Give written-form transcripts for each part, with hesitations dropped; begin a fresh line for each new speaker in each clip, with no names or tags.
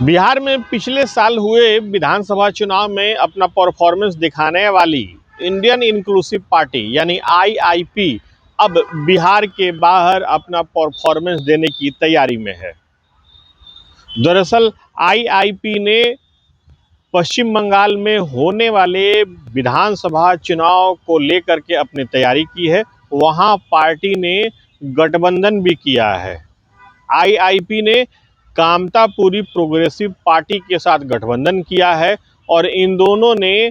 बिहार में पिछले साल हुए विधानसभा चुनाव में अपना परफॉर्मेंस दिखाने वाली इंडियन इंक्लूसिव पार्टी यानी आईआईपी अब बिहार के बाहर अपना परफॉर्मेंस देने की तैयारी में है। दरअसल आईआईपी ने पश्चिम बंगाल में होने वाले विधानसभा चुनाव को लेकर के अपनी तैयारी की है। वहां पार्टी ने गठबंधन भी किया है। आईआईपी ने कामतापुरी प्रोग्रेसिव पार्टी के साथ गठबंधन किया है और इन दोनों ने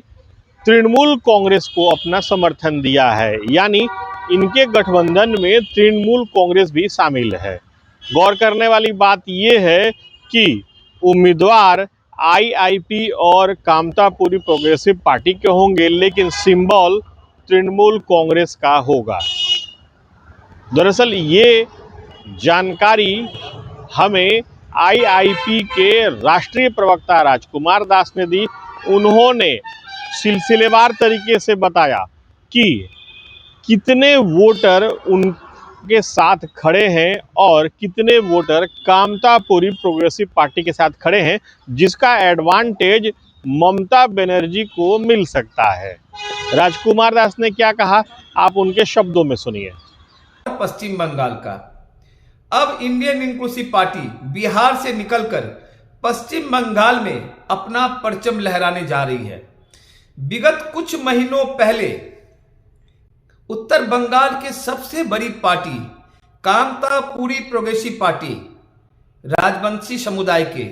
तृणमूल कांग्रेस को अपना समर्थन दिया है, यानी इनके गठबंधन में तृणमूल कांग्रेस भी शामिल है। गौर करने वाली बात यह है कि उम्मीदवार आईआईपी और कामतापुरी प्रोग्रेसिव पार्टी के होंगे, लेकिन सिंबल तृणमूल कांग्रेस का होगा। दरअसल ये जानकारी हमें आईआईपी के राष्ट्रीय प्रवक्ता राजकुमार दास ने दी। उन्होंने सिलसिलेवार तरीके से बताया कि कितने वोटर उनके साथ खड़े हैं और कितने वोटर कामतापुरी प्रोग्रेसिव पार्टी के साथ खड़े हैं, जिसका एडवांटेज ममता बनर्जी को मिल सकता है। राजकुमार दास ने क्या कहा, आप उनके शब्दों में सुनिए।
पश्चिम बंगाल का अब इंडियन इंक्लूसिव पार्टी बिहार से निकलकर पश्चिम बंगाल में अपना परचम लहराने जा रही है। विगत कुछ महीनों पहले उत्तर बंगाल के सबसे बड़ी party Kamtapuri progressive party Rajbanshi समुदाय के,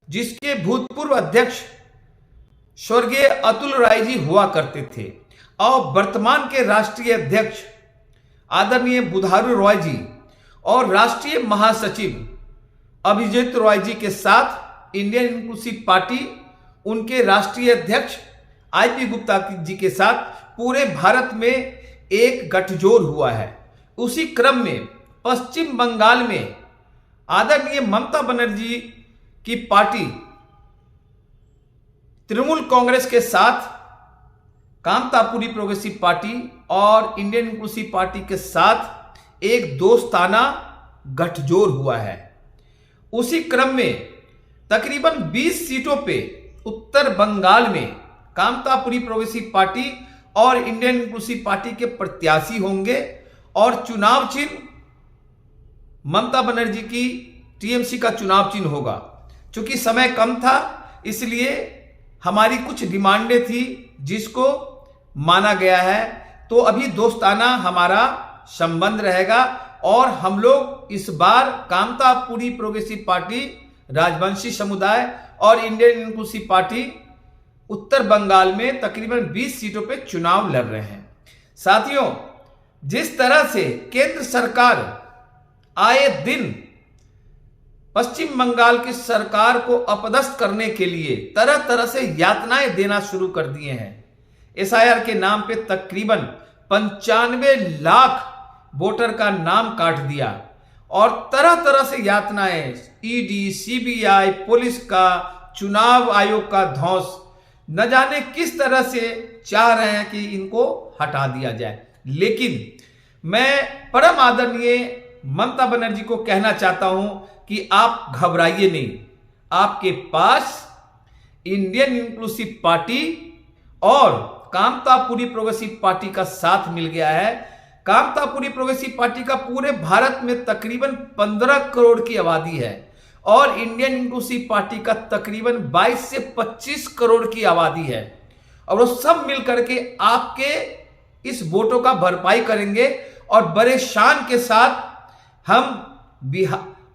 जिसके भूतपूर्व अध्यक्ष स्वर्गीय अतुल राय जी हुआ करते थे और वर्तमान के राष्ट्रीय अध्यक्ष आदरणीय बुधारू रॉय जी और राष्ट्रीय महासचिव अभिजीत रॉय जी के साथ इंडियन इंक्लूसिव पार्टी उनके राष्ट्रीय अध्यक्ष आईपी गुप्ता जी के साथ पूरे भारत में एक गठजोड़ हुआ है। उसी क्रम में पश्चिम बंगाल में आदरणीय ममता बनर्जी की पार्टी तृणमूल कांग्रेस के साथ कामतापुरी प्रोग्रेसिव पार्टी और इंडियन इंक्लूसिव पार्टी के साथ एक दोस्ताना गठजोड़ हुआ है। उसी क्रम में तकरीबन 20 सीटों पे उत्तर बंगाल में कामतापुरी प्रोग्रेसिव पार्टी और इंडियन इंक्लूसिव पार्टी के प्रत्याशी होंगे और चुनाव चिन्ह ममता बनर्जी की टीएमसी का चुनाव चिन्ह होगा। चूंकि समय कम था, इसलिए हमारी कुछ डिमांडें थी जिसको माना गया है। तो अभी दोस्ताना हमारा संबंध रहेगा और हम लोग इस बार कामतापुरी प्रोग्रेसिव पार्टी राजवंशी समुदाय और इंडियन इंक्लूसिव पार्टी उत्तर बंगाल में तकरीबन 20 सीटों पे चुनाव लड़ रहे हैं। साथियों, जिस तरह से केंद्र सरकार आए दिन पश्चिम बंगाल की सरकार को अपदस्थ करने के लिए तरह तरह से यातनाएं देना शुरू कर दिए हैं। एसआईआर के नाम पे तकरीबन 95 लाख वोटर का नाम काट दिया और तरह तरह से यातनाएं, ईडी, सीबीआई, पुलिस का, चुनाव आयोग का ध्वंस, न जाने किस तरह से चाह रहे हैं कि इनको हटा दिया जाए। लेकिन मैं परम आदरणीय ममता बनर्जी को कहना चाहता हूं कि आप घबराइए नहीं। आपके पास इंडियन इंक्लूसिव पार्टी और कामतापुरी प्रोग्रेसिव पार्टी का साथ मिल गया है। कामतापुरी प्रोग्रेसिव पार्टी का पूरे भारत में तकरीबन 15 करोड़ की आबादी है और इंडियन इंक्लूसिव पार्टी का तकरीबन 22 से 25 करोड़ की आबादी है और वो सब मिलकर के आपके इस वोटों का भरपाई करेंगे और बड़े शान के साथ हम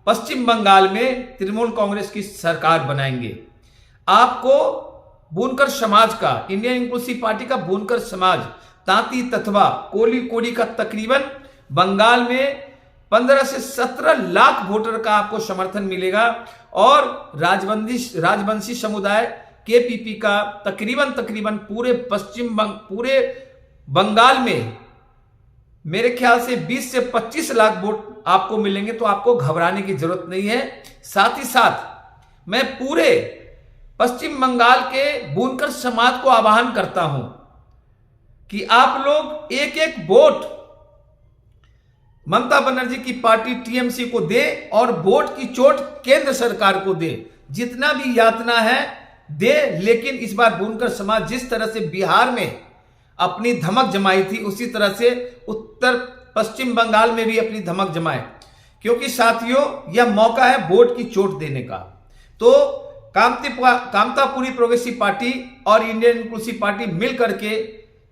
पश्चिम बंगाल में तृणमूल कांग्रेस की सरकार बनाएंगे। आपको बुनकर समाज का, इंडियन इंक्लूसिव पार्टी का बुनकर समाज, तांती तथवा, कोली कोडी का तकरीबन बंगाल में 15 से 17 लाख वोटर का आपको समर्थन मिलेगा और राजवंशी समुदाय केपीपी का तकरीबन पूरे बंगाल में मेरे ख्याल से 20 से 25 लाख वोट आपको मिलेंगे। तो आपको घबराने की जरूरत नहीं है। साथ ही साथ मैं पूरे पश्चिम बंगाल के बुनकर समाज को आह्वान करता हूं कि आप लोग एक एक वोट ममता बनर्जी की पार्टी टीएमसी को दे और वोट की चोट केंद्र सरकार को दे, जितना भी यातना है दे, लेकिन इस बार बुनकर समाज जिस तरह से बिहार में अपनी धमक जमाई थी, उसी तरह से उत्तर पश्चिम बंगाल में भी अपनी धमक जमाए, क्योंकि साथियों यह मौका है वोट की चोट देने का। तो कामतापुरी प्रोग्रेसिव पार्टी और इंडियन इंक्लूसिव पार्टी मिल करके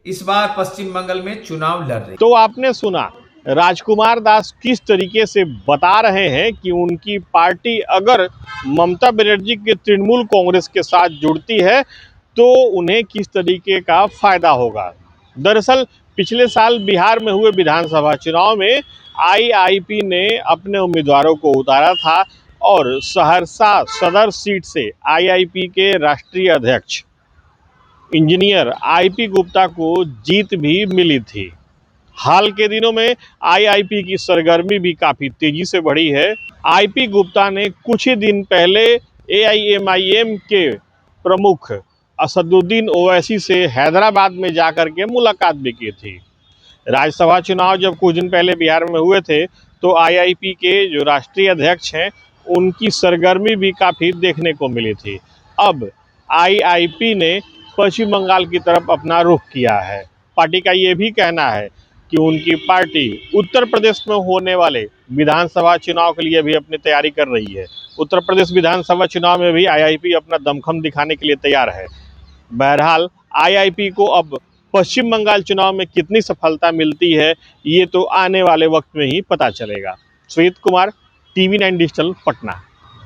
इस बार पश्चिम बंगाल में चुनाव लड़ रही।
तो आपने सुना राजकुमार दास किस तरीके से बता रहे हैं कि उनकी पार्टी अगर ममता बनर्जी के तृणमूल कांग्रेस के साथ जुड़ती है तो उन्हें किस तरीके का फायदा होगा। दरअसल पिछले साल बिहार में हुए विधानसभा चुनाव में आईआईपी ने अपने उम्मीदवारों को उतारा था और सहरसा सदर सीट से आईआईपी के राष्ट्रीय अध्यक्ष इंजीनियर आईपी गुप्ता को जीत भी मिली थी। हाल के दिनों में आईआईपी की सरगर्मी भी काफी तेजी से बढ़ी है। आईपी गुप्ता ने कुछ ही दिन पहले एआईएमआईएम के प्रमुख असदुद्दीन ओवैसी से हैदराबाद में जाकर के मुलाकात भी की थी। राज्यसभा चुनाव जब कुछ दिन पहले बिहार में हुए थे तो आईआईपी के जो राष्ट्रीय अध्यक्ष हैं उनकी सरगर्मी भी काफ़ी देखने को मिली थी। अब आईआईपी ने पश्चिम बंगाल की तरफ अपना रुख किया है। पार्टी का ये भी कहना है कि उनकी पार्टी उत्तर प्रदेश में होने वाले विधानसभा चुनाव के लिए भी अपनी तैयारी कर रही है। उत्तर प्रदेश विधानसभा चुनाव में भी आईआईपी अपना दमखम दिखाने के लिए तैयार है। बहरहाल आईआईपी को अब पश्चिम बंगाल चुनाव में कितनी सफलता मिलती है ये तो आने वाले वक्त में ही पता चलेगा। श्वेत कुमार, TV9 डिजिटल, पटना।